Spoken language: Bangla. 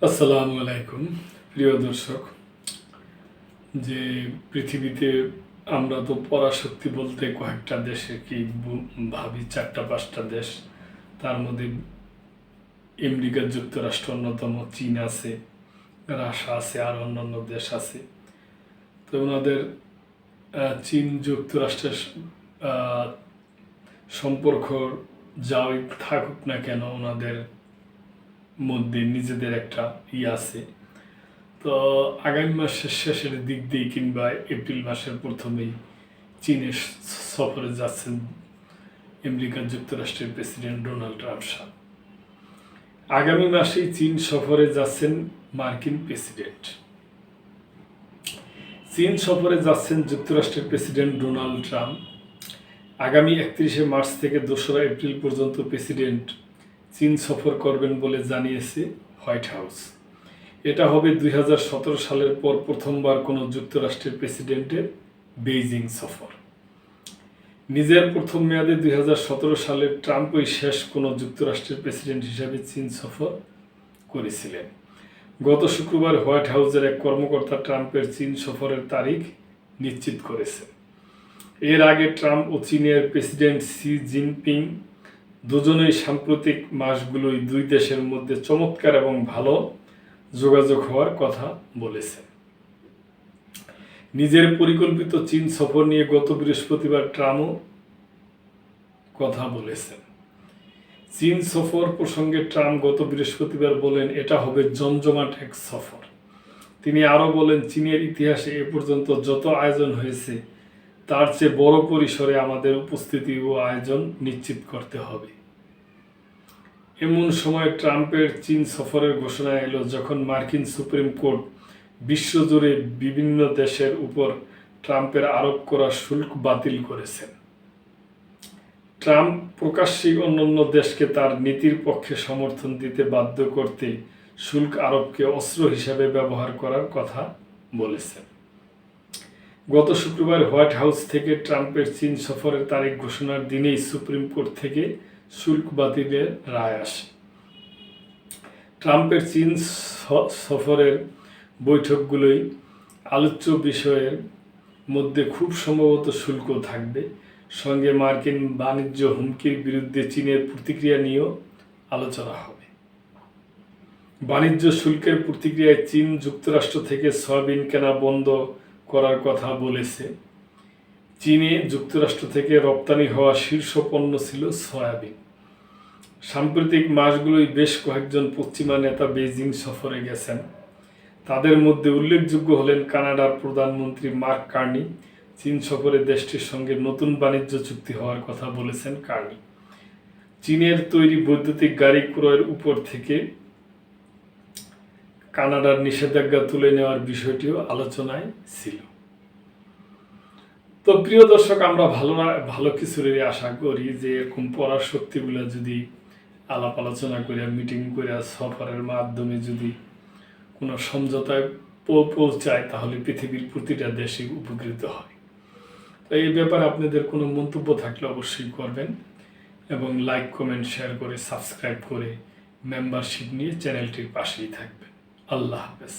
আসসালামু আলাইকুম প্রিয় দর্শক। যে পৃথিবীতে আমরা তো পরাশক্তি বলতে কয়েকটা দেশে কি ভাবি, 4-5টা দেশ। তার মধ্যে আমেরিকা যুক্তরাষ্ট্র অন্যতম, চীন আছে, রাশিয়া আছে, আর অন্যান্য দেশ আছে। তো ওনাদের চীন যুক্তরাষ্ট্রের আহ, সম্পর্ক যাই থাকুক না কেন, ওনাদের মধ্যে নিজেদের একটা আছে। তো আগামী মাসের শেষের দিক দিয়ে কিংবা এপ্রিল মাসের প্রথমেই চীনে সফরে যাচ্ছেন আমেরিকা যুক্তরাষ্ট্রের প্রেসিডেন্ট ডোনাল্ড ট্রাম্প সাহেব। আগামী মাসেই চীন সফরে যাচ্ছেন মার্কিন প্রেসিডেন্ট। চীন সফরে যাচ্ছেন যুক্তরাষ্ট্রের প্রেসিডেন্ট ডোনাল্ড ট্রাম্প। আগামী 31শে মার্চ থেকে 2রা এপ্রিল পর্যন্ত প্রেসিডেন্ট চীন সফর করবেন বলে জানিয়েছে হোয়াইট হাউস। এটা হবে 2017 সালের পর প্রথমবার কোনো যুক্তরাষ্ট্রের প্রেসিডেন্টের বেইজিং সফর। নিজের প্রথম মেয়াদে 2017 সালে ট্রাম্পই শেষ কোনো যুক্তরাষ্ট্রের প্রেসিডেন্ট হিসাবে চীন সফর করেছিলেন। গত শুক্রবার হোয়াইট হাউসের এক কর্মকর্তা ট্রাম্পের চীন সফরের তারিখ নিশ্চিত করেছে। এর আগে ট্রাম্প ও চীনের প্রেসিডেন্ট শি জিনপিং দুজনেই সাম্প্রতিক মাসগুলোই দুই দেশের মধ্যে চমৎকার এবং ভালো যোগাযোগ হওয়ার কথা বলেছেন। নিজের পরিকল্পিত চীন সফর নিয়ে গত বৃহস্পতিবার ট্রাম্পও কথা বলেছেন। চীন সফর প্রসঙ্গে ট্রাম্প গত বৃহস্পতিবার বলেন, এটা হবে জমজমাট এক সফর। তিনি আরও বলেন, চীনের ইতিহাসে এ পর্যন্ত যত আয়োজন হয়েছে তার চেয়ে বড় পরিসরে আমাদের উপস্থিতি ও আয়োজন নিশ্চিত করতে হবে। এমন সময় ট্রাম্পের চীন সফরের ঘোষণা এলো যখন মার্কিন সুপ্রিম কোর্ট বিশ্বজুড়ে বিভিন্ন দেশের উপর ট্রাম্পের আরোপ করা শুল্ক বাতিল করেছেন। ট্রাম্প প্রকাশ্যেই অন্যান্য দেশকে তার নীতির পক্ষে সমর্থন দিতে বাধ্য করতে শুল্ক আরোপকে অস্ত্র হিসাবে ব্যবহার করার কথা বলেছেন। গত শুক্রবার হোয়াইট হাউস থেকে ট্রাম্পের চীন সফরের তারিখ ঘোষণার দিনেই সুপ্রিম কোর্ট থেকে শুল্ক বাতিলের রায় আসে। ট্রাম্পের চীন সফরের বৈঠকগুলোই আলোচ্য বিষয়ের মধ্যে খুব সম্ভবত শুল্ক থাকবে। সঙ্গে মার্কিন বাণিজ্য হুমকির বিরুদ্ধে চীনের প্রতিক্রিয়া নিয়েও আলোচনা হবে। বাণিজ্য শুল্কের প্রতিক্রিয়ায় চীন যুক্তরাষ্ট্র থেকে সয়াবিন কেনা বন্ধ করার কথা বলেছে। চীনে যুক্তরাষ্ট্র থেকে রপ্তানি হওয়া শীর্ষ পণ্য ছিল সয়াবিন। সাম্প্রতিক মাসগুলোই বেশ কয়েকজন পশ্চিমা নেতা বেইজিং সফরে গেছেন। তাদের মধ্যে উল্লেখযোগ্য হলেন কানাডার প্রধানমন্ত্রী মার্ক কার্নি। চীন সফরে দেশটির সঙ্গে নতুন বাণিজ্য চুক্তি হওয়ার কথা বলেছেন কার্নি। চীনের তৈরি বৈদ্যুতিক গাড়ি ক্রয়ের উপর থেকে কানাডার নিষেধাজ্ঞা তুলে নেওয়ার বিষয়টিও আলোচনায় ছিল। তো প্রিয় দর্শক, আমরা ভালো কিছুরই আশা করি যে এরকম পড়ার শক্তিগুলো যদি আলাপ আলোচনা করে, মিটিং করে, সফরের মাধ্যমে যদি কোনো সমঝোতায় পৌঁছায়, তাহলে পৃথিবীর প্রতিটা দেশই উপকৃত হয়। তো এই ব্যাপারে আপনাদের কোনো মন্তব্য থাকলে অবশ্যই করবেন এবং লাইক, কমেন্ট, শেয়ার করে, সাবস্ক্রাইব করে মেম্বারশিপ নিয়ে চ্যানেলটির পাশেই থাকবেন। আল্লাহ হাফেজ।